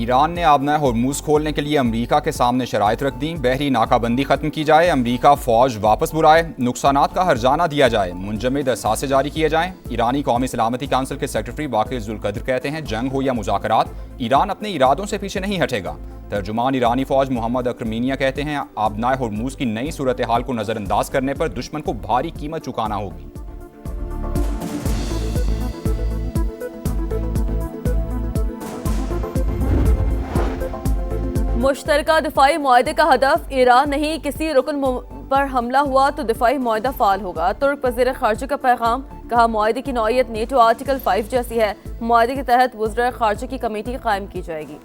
Iran ने आबनाए होर्मुज खोलने के लिए अमरीका के सामने शराइत रख दी। बहरी नाकाबंदी खत्म की जाए, अमरीका फौज वापस बुलाए, नुकसानात का हर्जाना दिया जाए, मुंजमद असासे जारी किए जाएं। ईरानी कौमी सलामती काउंसिल के सेक्रेटरी वाक़िर जुल्कद्र कहते हैं, जंग हो या मुज़ाकरात, ईरान अपने इरादों से पीछे नहीं हटेगा। तर्जुमान ईरानी फौज मोहम्मद अक्रमीनिया कहते हैं, आबनाए होर्मुज की नई सूरत हाल को नज़रअंदाज करने पर दुश्मन को भारी कीमत चुकाना होगी। मुश्तरका दिफाई मुआहदे का हदफ ईरान नहीं, किसी रुकन पर हमला हुआ तो दिफाई मुआहदा फाल होगा। तुर्क वज़ीर ख़ारजा का पैगाम, कहा मुआहदे की नौइयत नेटो आर्टिकल 5 जैसी है। मुआहदे के तहत वज़ीर ख़ारजा की कमेटी कायम की जाएगी।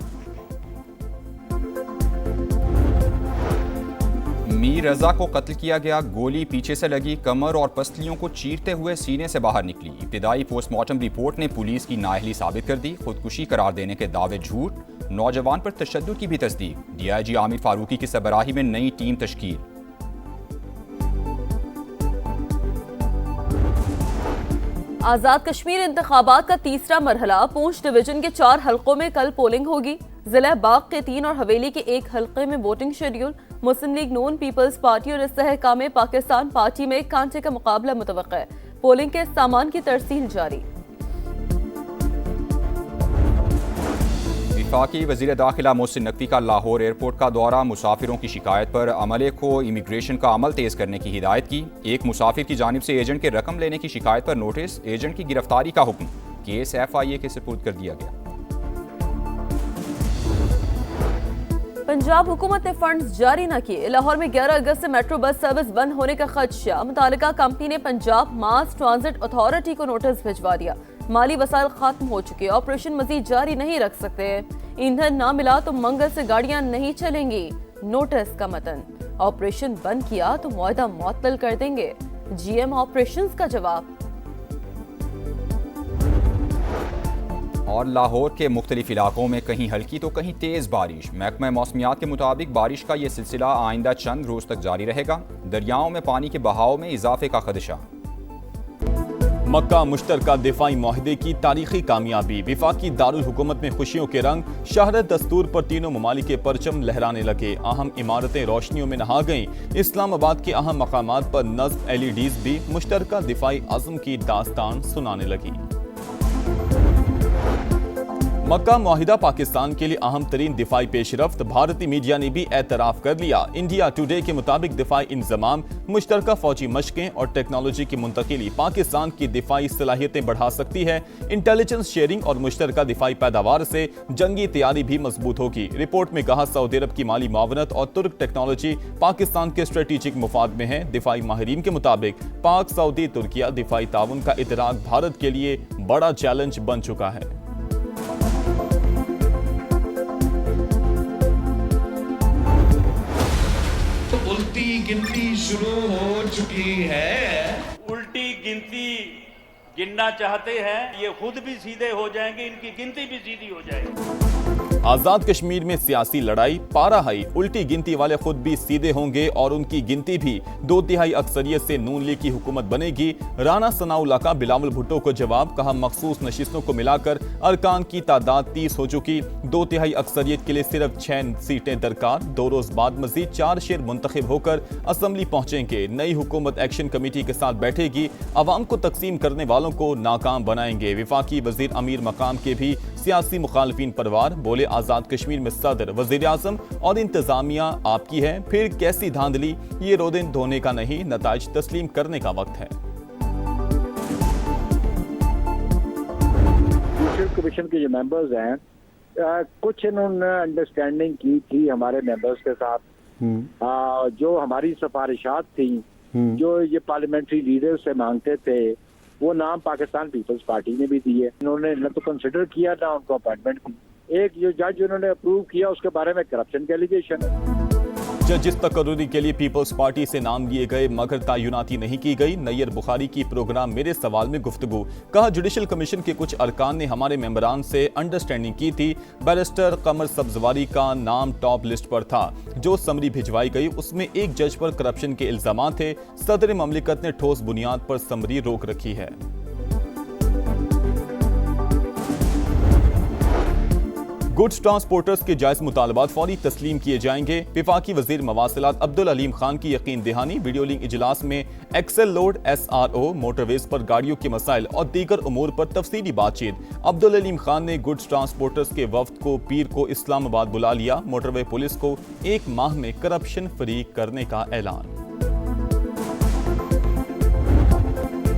मीर रजा को कत्ल किया गया, गोली पीछे से लगी, कमर और पसलियों को चीरते हुए सीने से बाहर निकली। इब्तिदाई पोस्टमार्टम रिपोर्ट ने पुलिस की नाअहली साबित कर दी। खुदकुशी करार देने के दावे झूठ, नौजवान पर तशद्दुद की भी तस्दीक। DIG आमिर फारूकी की सरबराही में नई टीम तश्कील। आज़ाद कश्मीर इंतखाबात का तीसरा मरहला, पूंछ डिवीजन के 4 हल्कों में कल पोलिंग होगी। जिला बाग के 3 और हवेली के 1 हल्के में वोटिंग शेड्यूल। मुस्लिम लीग नून, पीपल्स पार्टी और इस्तेहकाम पाकिस्तान पार्टी में कांटे का मुकाबला मुतवक्का है। पोलिंग के सामान की तरसील जारी। वफाकी वज़ीर दाखिला मोहसिन नकवी का लाहौर एयरपोर्ट का दौरा, मुसाफिरों की शिकायत पर अमले को इमिग्रेशन का अमल तेज करने की हिदायत की। एक मुसाफिर की जानिब से एजेंट के रकम लेने की शिकायत पर नोटिस, एजेंट की गिरफ्तारी का हुक्म। केस FIA के सुपुर्द कर दिया गया। पंजाब हुकूमत ने फंड्स जारी न किए, लाहौर में 11 अगस्त से मेट्रो बस सर्विस बंद होने का खदशा। मुतालिका कंपनी ने पंजाब मास ट्रांजिट अथॉरिटी को नोटिस भिजवा दिया। माली वसाइल खत्म हो चुके, ऑपरेशन मजीद जारी नहीं रख सकते। ईंधन ना मिला तो मंगल से गाड़ियां नहीं चलेंगी। नोटिस का मतन, ऑपरेशन बंद किया तो मुआहदा मुअत्तल कर देंगे। GM ऑपरेशंस का जवाब। और लाहौर के मुख्तलिफ इलाकों में कहीं हल्की तो कहीं तेज बारिश। महकमा मौसमियात के मुताबिक बारिश का ये सिलसिला आइंदा चंद रोज तक जारी रहेगा। दरियाओं में पानी के बहाव में इजाफे का खदशा। मक्का मुश्तरका दिफाई मुआहदे की तारीखी कामयाबी, विफाकी दारुल हुकूमत में खुशियों के रंग। शहरत दस्तूर पर तीनों ममालिक के परचम लहराने लगे, अहम इमारतें रोशनियों में नहा गईं। इस्लामाबाद के अहम मकामात पर नस्ब LEDs भी मुश्तरका दिफाई अज़्म की दास्तान सुनाने लगी। मक्का मुआहिदा पाकिस्तान के लिए अहम तरीन दिफाई पेशरफ्त, भारतीय मीडिया ने भी एतराफ़ कर लिया। इंडिया टुडे के मुताबिक दिफाई इंतजाम, मुश्तरका फौजी मशकें और टेक्नोलॉजी की मुंतकिली पाकिस्तान की दिफाई सलाहियतें बढ़ा सकती है। इंटेलिजेंस शेयरिंग और मुश्तरका दिफाई पैदावार से जंगी तैयारी भी मजबूत होगी। रिपोर्ट में कहा, सऊदी अरब की माली मावनत और तुर्क टेक्नोलॉजी पाकिस्तान के स्ट्रेटेजिक मुफाद में है। दिफाई माहिरीन के मुताबिक पाक सऊदी तुर्किया दिफाई ताउन का इतराक भारत के लिए बड़ा चैलेंज बन चुका है। उल्टी गिनती शुरू हो चुकी है। उल्टी गिनती गिनना चाहते हैं, ये खुद भी सीधे हो जाएंगे, इनकी गिनती भी सीधी हो जाएगी। आजाद कश्मीर में सियासी लड़ाई पारा हाई, उल्टी गिनती वाले खुद भी सीधे होंगे और उनकी गिनती भी 2/3 अक्सरियत से नून लीग की हुकूमत बनेगी। राना सनाउल्लाह का बिलावल भुट्टो को जवाब, कहा मखसूस नशिस्तों को मिलाकर अरकान की तादाद 30 हो चुकी, 2/3 अक्सरियत के लिए सिर्फ 6 सीटें दरकार। 2 रोज बाद मजीद 4 शेर मुंतखब होकर असम्बली पहुंचेंगे। नई हुकूमत एक्शन कमेटी के साथ बैठेगी, अवाम को तकसीम करने वालों को नाकाम बनाएंगे। विफाकी वजीर अमीर मकाम के भी सियासी मुखालफिन परवार, बोले आजाद कश्मीर में सदर, वजीर आजम और इंतजामिया आपकी है, फिर कैसी धांधली, ये रोदन धोने का नहीं, नताइज तस्लीम करने का वक्त है। कमीशन के जो मेंबर्स हैं, कुछ इन्होंने अंडरस्टैंडिंग की थी हमारे मेंबर्स के साथ, जो हमारी सिफारिशात थी, जो ये पार्लियामेंट्री लीडर से मांगते थे, वो नाम पाकिस्तान पीपल्स पार्टी ने भी दिए। इन्होंने न तो कंसिडर किया ना उनको अपॉइंटमेंट की। एक जो जज उन्होंने अप्रूव किया, उसके बारे में करप्शन के एलिगेशन है। जजिस तकर्रुरी के लिए पीपल्स पार्टी से नाम लिए गए मगर तयनाती नहीं की गई। नैयर बुखारी की प्रोग्राम मेरे सवाल में गुफ्तगू, कहा जुडिशल कमीशन के कुछ अरकान ने हमारे मेंबरान से अंडरस्टैंडिंग की थी। बैरिस्टर कमर सब्जवारी का नाम टॉप लिस्ट पर था। जो समरी भिजवाई गई उसमें एक जज पर करप्शन के इल्जाम थे। सदर ममलिकत ने ठोस बुनियाद पर समरी रोक रखी है। गुड्स ट्रांसपोर्टर्स के जायज मुतालबात फौरी तस्लीम किए जाएंगे। वफाकी वजीर मवासिलात अब्दुल अलीम खान की यकीन दहानी। वीडियो लिंक इजलास में एक्सेल लोड, SRO, मोटरवेज पर गाड़ियों के मसाइल और दीगर उमूर पर तफसीली बातचीत। अब्दुल अलीम खान ने गुड्स ट्रांसपोर्टर्स के वफ्द को पीर को इस्लामाबाद बुला लिया। मोटरवे पुलिस को 1 माह में करप्शन फ्री करने का ऐलान।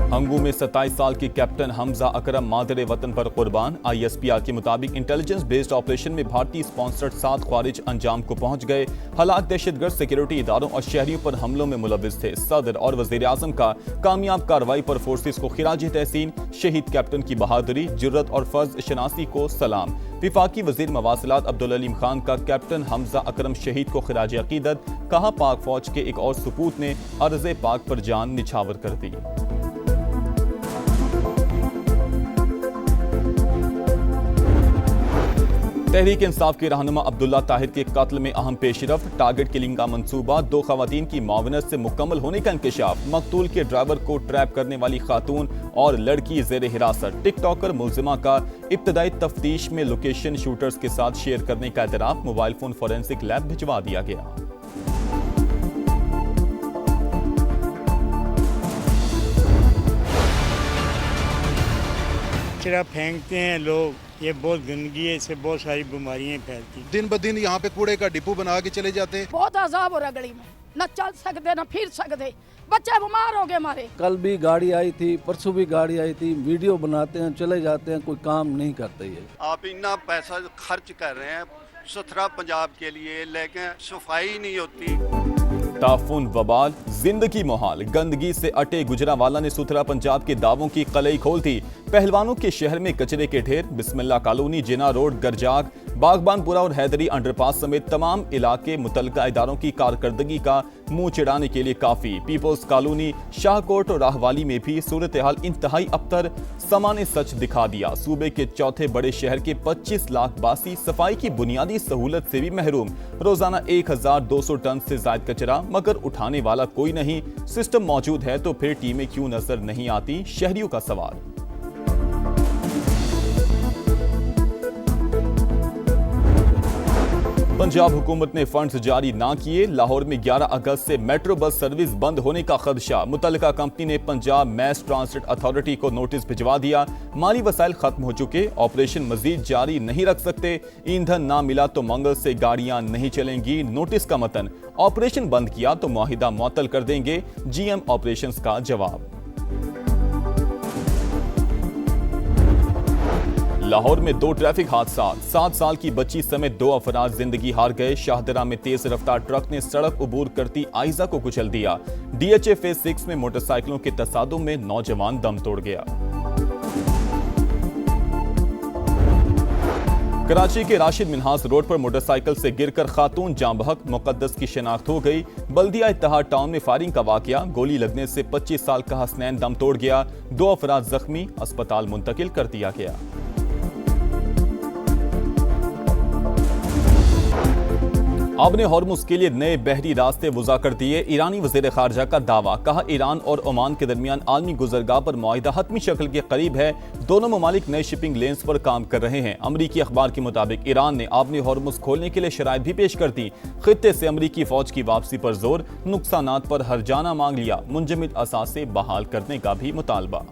हंगू में 27 साल के कैप्टन हमजा अकरम मादरे वतन पर कुर्बान। ISPR के मुताबिक इंटेलिजेंस बेस्ड ऑपरेशन में भारतीय स्पॉन्सर्ड 7 ख्वारिज अंजाम को पहुंच गए। हालात दहशतगर्द सिक्योरिटी इदारों और शहरियों पर हमलों में मुलविस थे। सदर और वजीर आजम का कामयाब कार्रवाई पर फोर्सेस को खिराज तहसीन। शहीद कैप्टन की बहादुरी, जुर्रत और फर्ज शनासी को सलाम। विफाकी वजीर मवासिलात अब्दुल अलीम खान का कैप्टन हमजा अकरम शहीद को खिराज अकीदत। कहा, पाक फौज के एक और सपूत ने अर्ज़ पाक पर जान निछावर कर दी। तहरीक इंसाफ के रहनुमा अब्दुल्ला ताहिर के कत्ल में अहम पेशरफ्त। टारगेट किलिंग का मंसूबा 2 खवातीन की मावनत से मुकम्मल होने का इंकशाफ। मकतूल के ड्राइवर को ट्रैप करने वाली खातून और लड़की जेर हिरासत। टिकटॉकर मुलजिमा का इब्तदाई तफ्तीश में लोकेशन शूटर्स के साथ शेयर करने का एतराफ। मोबाइल फोन फोरेंसिक लैब भिजवा दिया गया। कचरा फेंकते हैं लोग, ये बहुत गंदगी है, इससे बहुत सारी बीमारियां फैलती हैं। दिन ब दिन यहाँ पे कूड़े का डिपो बना के चले जाते हैं। बहुत अजाब हो रहा गली में, न चल सकते न फिर सकते, बच्चे बीमार हो गए हमारे। कल भी गाड़ी आई थी, परसों भी गाड़ी आई थी। वीडियो बनाते हैं, चले जाते हैं, कोई काम नहीं करते ये। आप इतना पैसा खर्च कर रहे हैं सुथरा पंजाब के लिए, लेकिन सफाई नहीं होती। ताफुन, वबाल, जिंदगी मुहाल। गंदगी से अटे गुजरावाला ने सुथरा पंजाब के दावों की कलई खोल दी। पहलवानों के शहर में कचरे के ढेर। बिस्मिल्लाह कॉलोनी, जिना रोड, गरजाग, बागबानपुरा और हैदरी अंडरपास समेत तमाम इलाके मुतल्लिका इदारों की कारकर्दगी का मुंह चिढ़ाने के लिए काफी। पीपल्स कॉलोनी, शाहकोट और राहवाली में भी सूरत हाल इंतहाई अबतर। समा ने सच दिखा दिया। सूबे के चौथे बड़े शहर के 25 लाख बासी सफाई की बुनियादी सहूलत से भी महरूम। रोजाना 1200 टन से ज्यादा कचरा, मगर उठाने वाला कोई नहीं। सिस्टम मौजूद है तो फिर टीमें क्यों नजर नहीं आती? शहरियों का सवाल। पंजाब हुकूमत ने फंड्स जारी ना किए। लाहौर में 11 अगस्त से मेट्रो बस सर्विस बंद होने का खदशा। मुतल्लिका कंपनी ने पंजाब मैस ट्रांसपोर्ट अथॉरिटी को नोटिस भिजवा दिया। माली वसाइल खत्म हो चुके, ऑपरेशन मजीद जारी नहीं रख सकते। ईंधन ना मिला तो मंगल से गाड़ियां नहीं चलेंगी। नोटिस का मतन, ऑपरेशन बंद किया तो मुआहिदा मुअत्तल कर देंगे। GM ऑपरेशंस का जवाब। लाहौर में 2 ट्रैफिक हादसा। 7 साल की बच्ची समेत 2 अफराद जिंदगी हार गए। शाहदरा में तेज रफ्तार ट्रक ने सड़क उबूर करती आइजा को कुचल दिया। DHA फेज 6 में मोटरसाइकिलों के तसादुम में नौजवान दम तोड़ गया। कराची के राशिद मिन्हास रोड पर मोटरसाइकिल से गिरकर खातून जाँ बहक। मुकद्दस की शिनाख्त हो गई। बल्दिया इत्तेहाद टाउन में फायरिंग का वाकया। गोली लगने से 25 साल का हसनैन दम तोड़ गया। 2 अफराद जख्मी, अस्पताल मुंतकिल कर दिया गया। अब ने हॉर्मुज़ के लिए नए बहरी रास्ते वज़ा कर दिए। ईरानी वज़ीर ख़ारजा का दावा। कहा, ईरान और ओमान के दरमियान आलमी गुज़रगाह पर मुआहिदा हतमी शक्ल के करीब है। दोनों ममालिक नए शिपिंग लेन्स पर काम कर रहे हैं। अमरीकी अखबार के मुताबिक ईरान ने आबने हॉर्मुज़ खोलने के लिए शराइत भी पेश कर दी। खित्ते से अमरीकी फौज की वापसी पर जोर। नुकसानात पर हर्जाना मांग लिया। मुंजमद असासे बहाल करने का भी मुतालबा।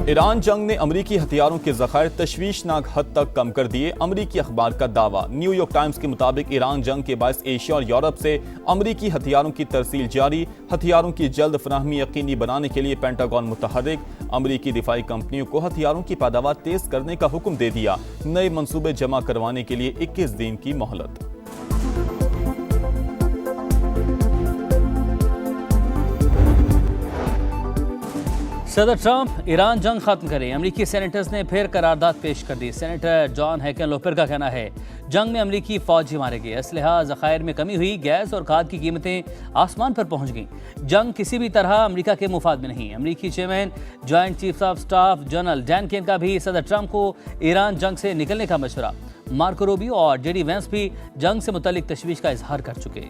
ईरान जंग ने अमरीकी हथियारों के ज़खायर तशवीशनाक हद तक कम कर दिए। अमरीकी अखबार का दावा। न्यूयॉर्क टाइम्स के मुताबिक ईरान जंग के बायस एशिया और यूरोप से अमरीकी हथियारों की तरसील जारी। हथियारों की जल्द फराहमी यकीनी बनाने के लिए पेंटागन मुतहर्रिक। अमरीकी दिफाई कंपनियों को हथियारों की पैदावार तेज करने का हुक्म दे दिया। नए मंसूबे जमा करवाने के लिए 21 दिन की मोहलत। सदर ट्रंप ईरान जंग खत्म करें। अमरीकी सेनेटर्स ने फिर करारदाद पेश कर दी। सेनेटर जॉन हैकेनलोपर का कहना है, जंग में अमरीकी फौजी मारे गए, असलहा ज़खायर में कमी हुई, गैस और खाद की कीमतें आसमान पर पहुंच गईं। जंग किसी भी तरह अमरीका के मुफाद में नहीं। अमरीकी chairman joint chief of staff general Dan Caine का भी सदर ट्रंप को ईरान जंग से निकलने का मशवरा। मार्को रूबियो और JD वेंस भी जंग से मुतल्लिक तशवीश का इजहार कर चुके।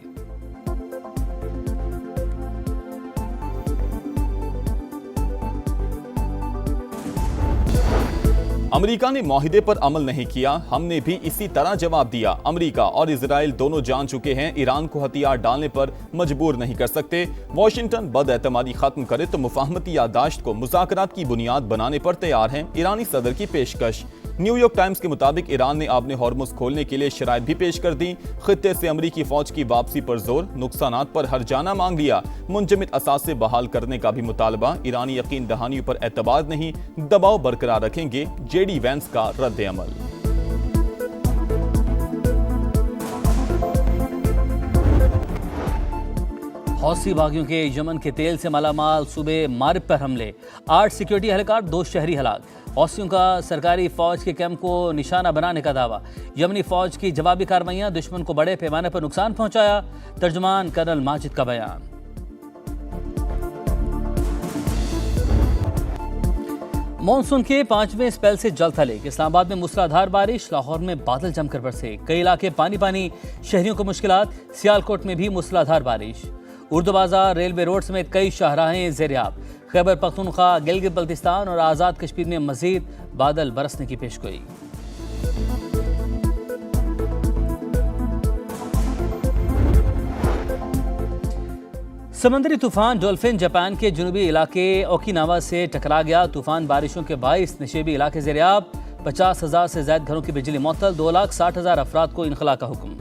अमेरिका ने माहिदे पर अमल नहीं किया, हमने भी इसी तरह जवाब दिया। अमेरिका और इजराइल दोनों जान चुके हैं ईरान को हथियार डालने पर मजबूर नहीं कर सकते। वाशिंगटन बदएतमादी खत्म करे तो मुफाहमती याददाश्त को मुज़ाकरात की बुनियाद बनाने पर तैयार हैं। ईरानी सदर की पेशकश। न्यूयॉर्क टाइम्स के मुताबिक ईरान ने अपने हॉर्मुज़ खोलने के लिए शराइत भी पेश कर दी। खित्ते से अमरीकी फौज की वापसी पर जोर, नुकसानात पर हर्जाना मांग लिया। मुंजमद असासे बहाल करने का भी मुतालबा। ईरानी यकीन दहानियों पर एतबार नहीं, दबाव बरकरार रखेंगे। जेडी वैंस का रद्द अमल। हौसी बागियों के यमन के तेल से मालामाल सूबे मारिब पर हमले, 8 सिक्योरिटी एहलकार 2 शहरी हलाक। हौसियों का सरकारी फौज के कैंप को निशाना बनाने का दावा। यमनी फौज की जवाबी कार्रवाइयां दुश्मन को बड़े पैमाने पर नुकसान पहुंचाया। तर्जुमान कर्नल माजिद का बयान। मॉनसून के 5वें स्पेल से जल थले। इस्लामाबाद में मूसलाधार बारिश, लाहौर में बादल जमकर बरसे, कई इलाके पानी पानी, शहरियों को मुश्किलात। सियालकोट में भी मूसलाधार बारिश। उर्दू बाजार, रेलवे रोड समेत कई शाहराहें ज़ेरियाब। खैबर पख्तूनख्वा, गिलगित बल्तिस्तान और आज़ाद कश्मीर में मजीद बादल बरसने की पेशगोई। समंदरी तूफान डॉल्फिन जापान के जनूबी इलाके ओकिनावा से टकरा गया। तूफान बारिशों के बाइस नशेबी इलाके ज़ेरियाब। 50,000 से ज्यादा घरों की बिजली मुअत्तल। 2,60,000 अफराद को इनखला का हुक्म।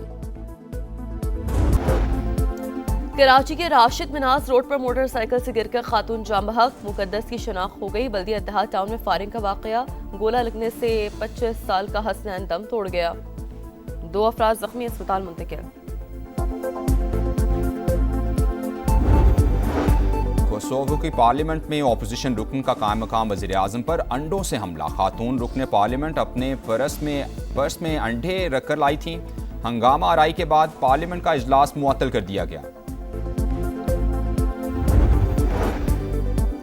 कराची के राशिद मिनास रोड पर मोटरसाइकिल से गिरकर खातून जाम बहक, मुकद्दस की शनाख्त हो गई। बल्दिया इत्तेहाद टाउन में फायरिंग का वाकया, गोला लगने से 25 साल का हसनैन दम तोड़ गया। 2 अफराद जख्मी, अस्पताल मुंतकिल। कोसोवो की पार्लियामेंट में अपोजिशन रुकन का कायम मकाम वज़ीर-ए-आज़म पर अंडों से हमला। खातून रुकन पार्लियामेंट अपने पर्स में अंडे रखकर लाई थीं। हंगामा आराई के बाद पार्लियामेंट का इजलास मुअत्तल कर दिया गया।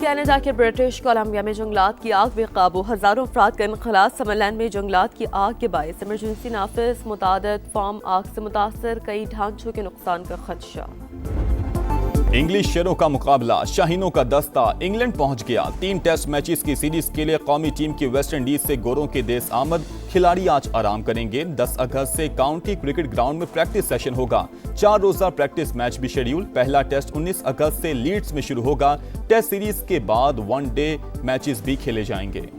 कनाडा के ब्रिटिश कोलंबिया में जंगलात की आग बेकाबू, हजारों अफराद का इनखला। समरलैंड में जंगलात की आग के बायस इमरजेंसी नाफिज, मुतादिद फार्म आग से मुतासर, कई ढांचों के नुकसान का खदशा। इंग्लिश शेरों का मुकाबला, शाहीनों का दस्ता इंग्लैंड पहुंच गया। 3 टेस्ट मैचेस की सीरीज के लिए कौमी टीम की वेस्ट इंडीज से गोरों के देश आमद। खिलाड़ी आज आराम करेंगे। 10 अगस्त से काउंटी क्रिकेट ग्राउंड में प्रैक्टिस सेशन होगा। 4 रोजा प्रैक्टिस मैच भी शेड्यूल। पहला टेस्ट 19 अगस्त से लीड्स में शुरू होगा। टेस्ट सीरीज के बाद 1 डे मैचेस भी खेले जाएंगे।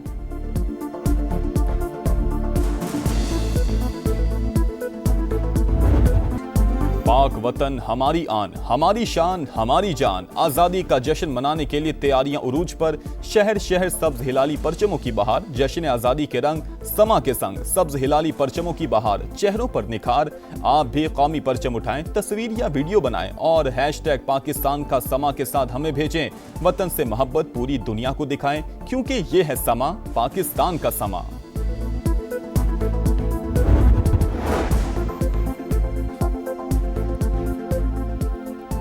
पाक वतन हमारी आन, हमारी शान, हमारी जान। आज़ादी का जश्न मनाने के लिए तैयारियां उरूज पर। शहर शहर सब्ज हिलाली परचमों की बहार। जश्न आज़ादी के रंग समा के संग, सब्ज हिलाली परचमों की बहार। चेहरों पर निखार। आप भी कौमी परचम उठाएं, तस्वीर या वीडियो बनाएं और हैशटैग पाकिस्तान का समा के साथ हमें भेजें। वतन से मोहब्बत पूरी दुनिया को दिखाएं, क्योंकि ये है समा, पाकिस्तान का समा।